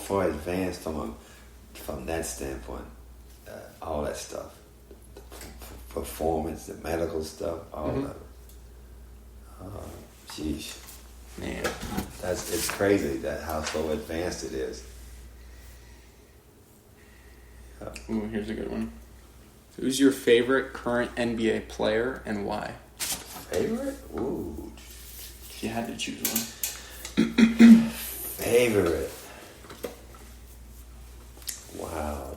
far advanced from that standpoint. All that stuff, the performance, the medical stuff, all of it. Sheesh, Man. it's crazy that how so advanced it is. Ooh, here's a good one. Who's your favorite current NBA player and why? Favorite? Ooh. If you had to choose one. Favorite. Wow.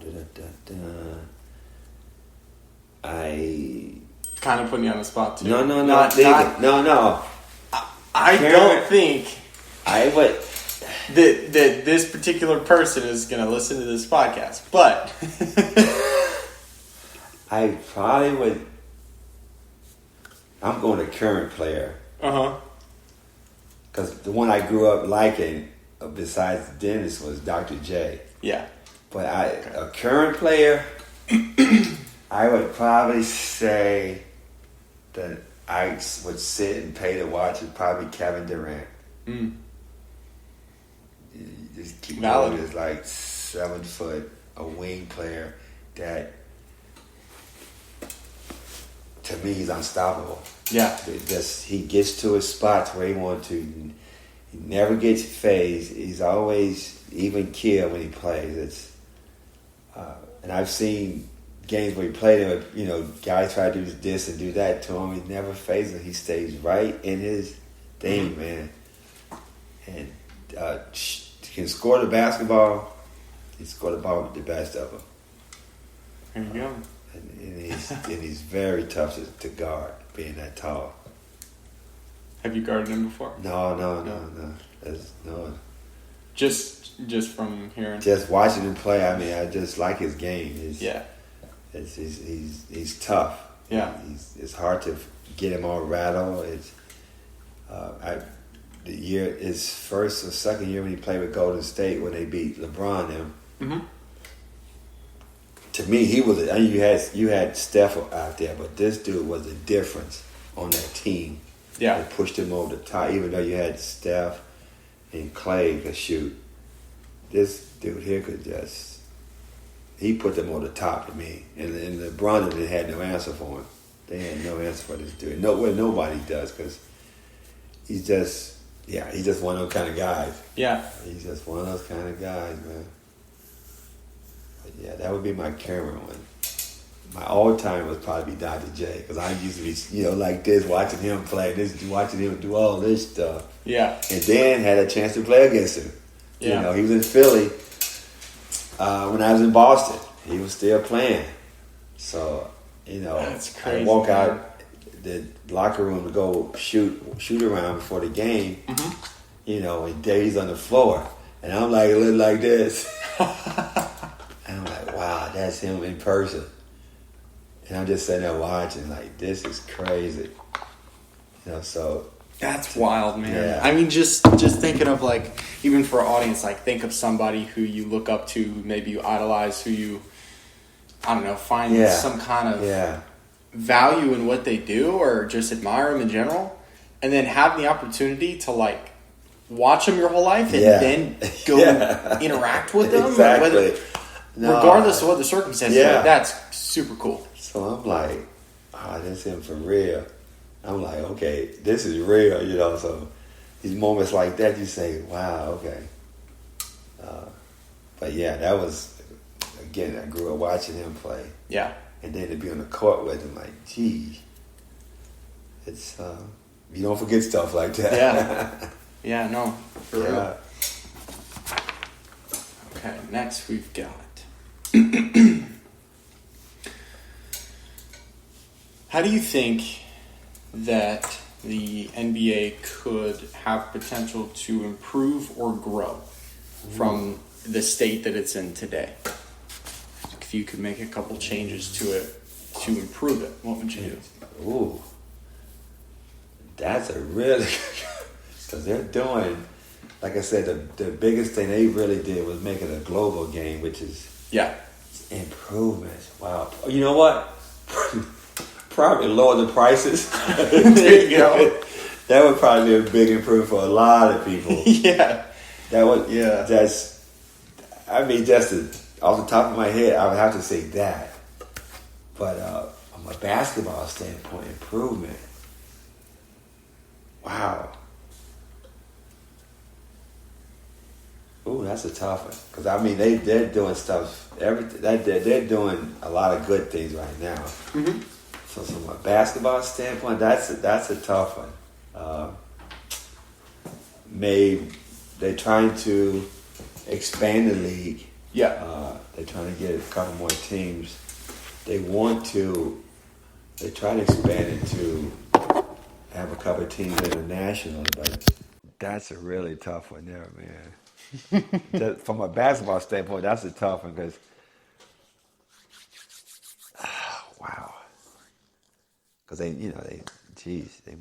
I Kind of putting you on the spot too. no. I don't think I would. that this particular person is going to listen to this podcast, but I probably would. I'm going to current player. Because the one I grew up liking, besides Dennis, was Dr. J. Yeah. But a current player, I would probably say that I would sit and pay to watch is probably Kevin Durant. Just keep Valid. going. Is like 7 foot, a wing player that, to me, he's unstoppable. Yeah. He gets to his spots where he wants to. He never gets phased. He's always even keel when he plays. And I've seen games where he played him. Guys try to do this and do that to him. He never phases. He stays right in his thing, man. And can score the basketball. He scored the ball with the best of them. There you go. And he's very tough to guard, being that tall. Have you guarded him before? No. No. Just from hearing. Just watching him play, I mean, I just like his game. Yeah. He's tough. Yeah. It's hard to get him all rattled. His first or second year when he played with Golden State when they beat LeBron them. Mm-hmm. To me, you had Steph out there, but this dude was a difference on that team. Yeah. They pushed him over the top, even though you had Steph and Clay could shoot. This dude here he put them on the top to me. And LeBron they had no answer for him. They had no answer for this dude. Nobody does, because he's just one of those kind of guys. Yeah. He's just one of those kind of guys, man. But yeah, that would be my current one. My all-time would probably be Dr. J, because I used to be, like this, watching him play, watching him do all this stuff. Yeah. And then had a chance to play against him. Yeah. He was in Philly when I was in Boston. He was still playing. So, That's crazy, I walk out the locker room to go shoot around before the game. Mm-hmm. And Dave's on the floor. And I'm like, looking like this. And I'm like, wow, that's him in person. And I'm just sitting there watching, like, this is crazy. So... That's wild, man. Yeah. I mean, just thinking of, like, even for our audience, like, think of somebody who you look up to, maybe you idolize, who you, I don't know, find some kind of value in what they do or just admire them in general, and then have the opportunity to, like, watch them your whole life and then go interact with them. Exactly. Regardless of what the circumstances are, that's super cool. So I'm like, that's him for real. I'm like, okay, this is real, so these moments like that, you say, wow, okay. But yeah, that was, again, I grew up watching him play. Yeah. And then to be on the court with him, like, gee, it's, you don't forget stuff like that. Yeah. Yeah, no, for real. Okay, next we've got... How do you think that the NBA could have potential to improve or grow from the state that it's in today? If you could make a couple changes to it to improve it, what would you do? Ooh, that's a really... Because they're doing, like I said, the biggest thing they really did was make it a global game, which is improvements. Wow. You know what? Probably lower the prices. There you go. That would probably be a big improvement for a lot of people. Yeah. That would. Yeah. That's. I mean, just off the top of my head, I would have to say that. But from a basketball standpoint, improvement. Wow. Ooh, that's a tough one. Because I mean, they're doing stuff. They're doing a lot of good things right now. Mm-hmm. So from a basketball standpoint, that's a tough one. Maybe they're trying to expand the league. Yeah. They're trying to get a couple more teams. They try to expand it to have a couple of teams internationally, but that's a really tough one there, man. From a basketball standpoint, that's a tough one because, wow. Because they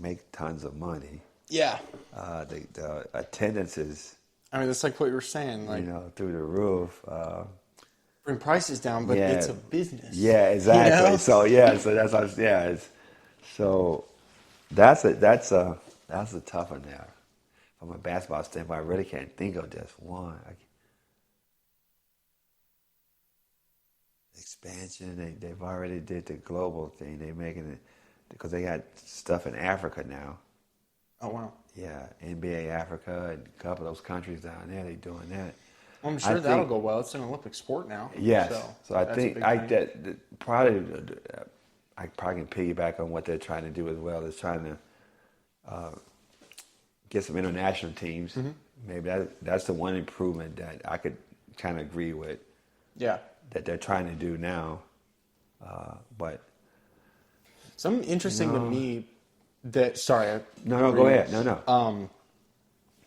make tons of money. Yeah. The attendance is, I mean, that's like what you were saying, like through the roof. bring prices down, but it's a business. Yeah, exactly. You know? So that's a tough one there. From a basketball standpoint, I really can't think of just one. Expansion. They've already did the global thing. They're making it because they got stuff in Africa now. Oh wow. Yeah, NBA Africa and a couple of those countries down there. They're doing that. Well, I'm sure that'll go well. It's an Olympic sport now. Yes. So I think I probably can piggyback on what they're trying to do as well. Is trying to get some international teams. Mm-hmm. Maybe that's the one improvement that I could kind of agree with. Yeah. That they're trying to do now, but something interesting to me that go ahead. No.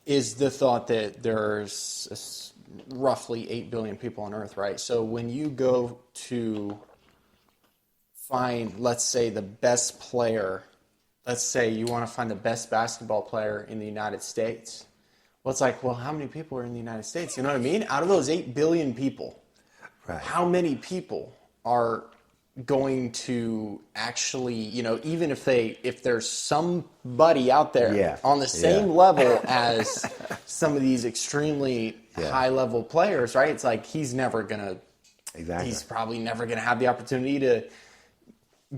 Is the thought that there's roughly 8 billion people on Earth, right? So when you go to find, let's say, the best player, let's say you want to find the best basketball player in the United States. Well, it's like, well, how many people are in the United States? You know what I mean? Out of those 8 billion people, right. How many people are going to actually, even if there's somebody out there on the same level as some of these extremely high level players, right? It's like he's probably never gonna have the opportunity to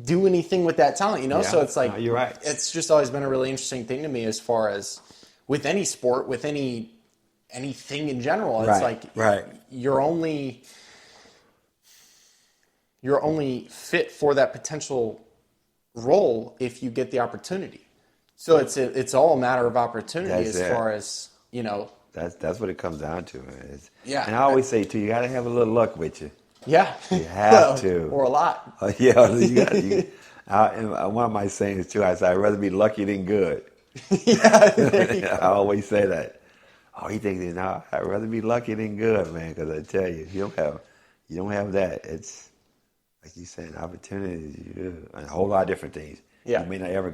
do anything with that talent, So it's like, you're right. It's just always been a really interesting thing to me as far as with any sport, with anything in general. It's you're only fit for that potential role if you get the opportunity. So it's all a matter of opportunity far as, That's what it comes down to, man. And I always say, too, you got to have a little luck with you. Yeah. You have to. Or a lot. You one of my sayings, too, I say, I'd rather be lucky than good. I always say that. Oh, you think that? No, I'd rather be lucky than good, man, because I tell you, if you don't have that, it's, like you said, opportunities, and a whole lot of different things. Yeah. You may not ever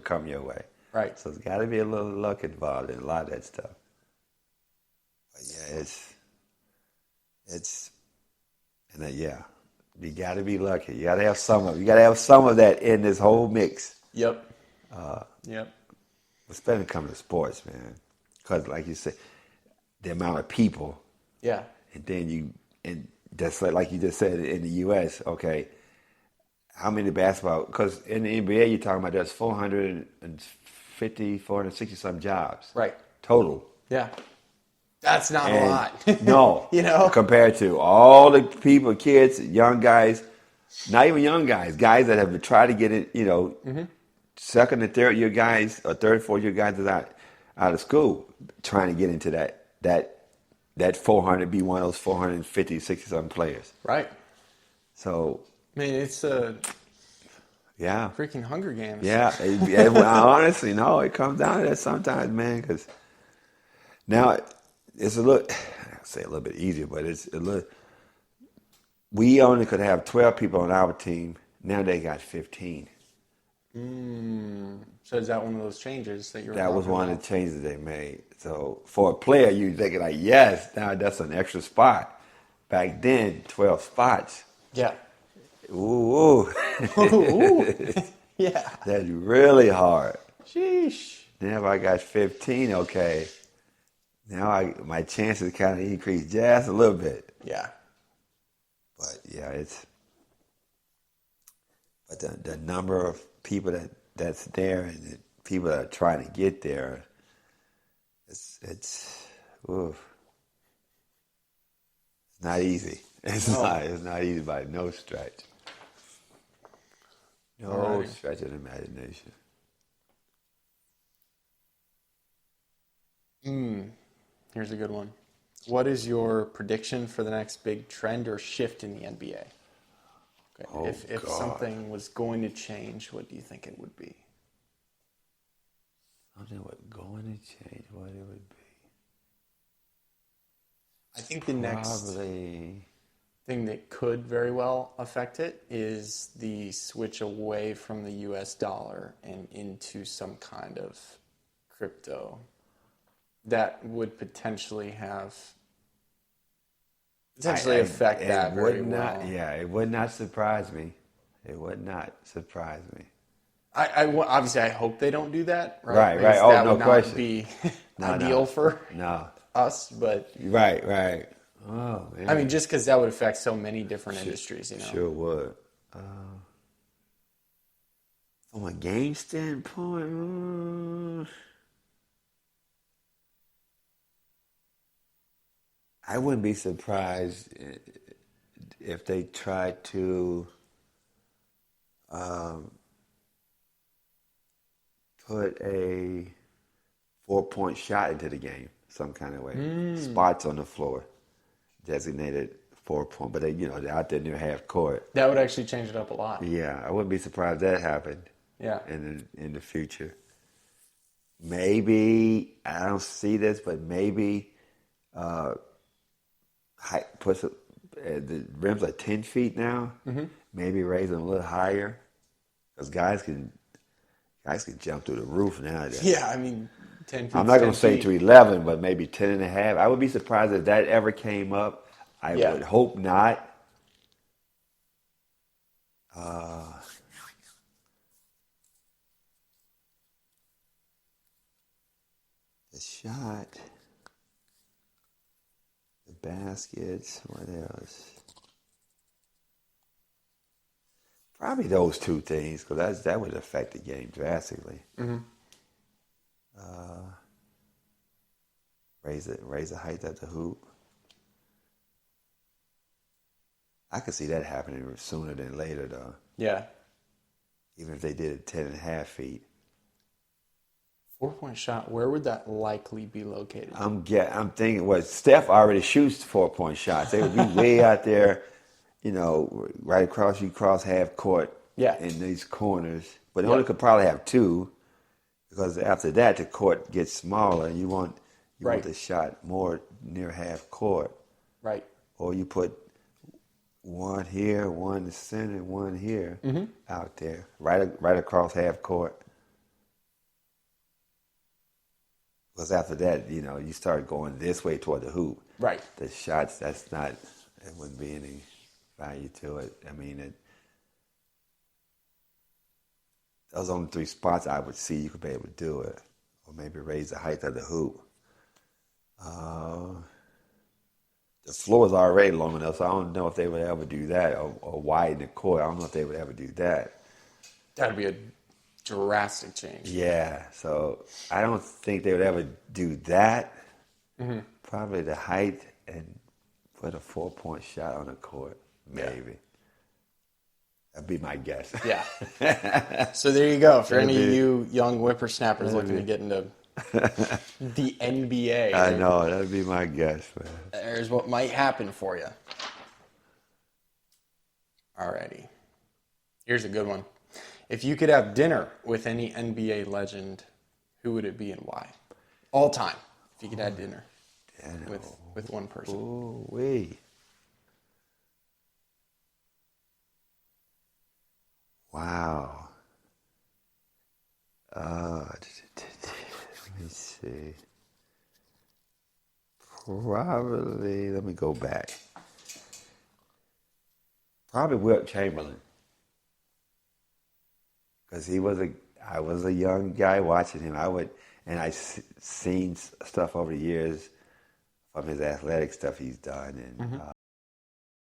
come your way. Right. So there's got to be a little luck involved in a lot of that stuff. But you got to be lucky. You got to have some of it. You got to have some of that in this whole mix. Yep. Especially coming to sports, man, because like you said, the amount of people. Yeah. And then that's like you just said in the U.S., okay, how many basketball, because in the NBA you're talking about there's 460 some jobs. Right. Total. Yeah. That's not a lot. No. Compared to all the people, kids, young guys, not even young guys that have tried to get it, second and third year guys or third, fourth year guys that out of school trying to get into that 400, be one of those 450, 60-something players. Right. So. I mean, it's freaking Hunger Games. Yeah. Honestly, no, it comes down to that sometimes, man, because now it's a little, I'll say a little bit easier, but it's a little, we only could have 12 people on our team. Now they got 15. So is that one of those changes that you're? That was one of the changes they made. So for a player, you think like, yes, now that's an extra spot. Back then, 12 spots. Yeah. Ooh. Yeah. That's really hard. Sheesh. Now if I got 15, okay. Now my chances kind of increase just a little bit. Yeah. But but the number of people that's there and the people that are trying to get there, it's not easy. It's not easy by no stretch. No stretch of the imagination. Here's a good one. What is your prediction for the next big trend or shift in the NBA? Okay. If something was going to change, what do you think it would be? Something was going to change, what it would be. I think the next thing that could very well affect it is the switch away from the US dollar and into some kind of crypto that would potentially affect that very well. Yeah, it would not surprise me. It would not surprise me. Obviously, I hope they don't do that. Right. That no would question. not be ideal for us, but right. Oh man. I mean, just because that would affect so many different industries, Sure would. From a game standpoint, I wouldn't be surprised if they tried to put a 4-point shot into the game some kind of way. Spots on the floor, designated 4-point, but they're out there near half court. That would actually change it up a lot. Yeah, I wouldn't be surprised if that happened. Yeah. In the future, maybe I don't see this, but maybe puts the rims are 10 feet now. Mm-hmm. Maybe raise them a little higher because guys can jump through the roof nowadays. Yeah, I mean, 10 feet. I'm not going to say to 11, but maybe 10 and a half. I would be surprised if that ever came up. I would hope not. The shot, the baskets, what else? Probably those two things, because that would affect the game drastically. Mm-hmm. Raise the height of the hoop. I could see that happening sooner than later, though. Yeah. Even if they did it 10 and a half feet. 4-point shot, where would that likely be located? I'm thinking, Steph already shoots 4-point shots. They would be way out there, right across, you cross half court in these corners. But they only could probably have two, because after that, the court gets smaller, and you want the shot more near half court. Right. Or you put one here, one in the center, one here, out there, right across half court. Because after that, you start going this way toward the hoop. Right. The shots, it wouldn't be any value to it. I mean, those are only 3 spots I would see you could be able to do it. Or maybe raise the height of the hoop. The floor is already long enough, so I don't know if they would ever do that, or widen the court. I don't know if they would ever do that. That'd be a drastic change. Yeah, so I don't think they would ever do that. Mm-hmm. Probably the height and put a 4-point shot on the court, maybe. Yeah. That'd be my guess. Yeah. So there you go. For any of you young whippersnappers looking to get into the NBA. I know, that'd be my guess, man. There's what might happen for you. Alrighty. Here's a good one. If you could have dinner with any NBA legend, who would it be and why? All time. If you could have dinner with one person. Oh, wait. Wow. Let me see. Probably, let me go back. Probably Wilt Chamberlain. Because I was a young guy watching him. I seen stuff over the years from his athletic stuff he's done, and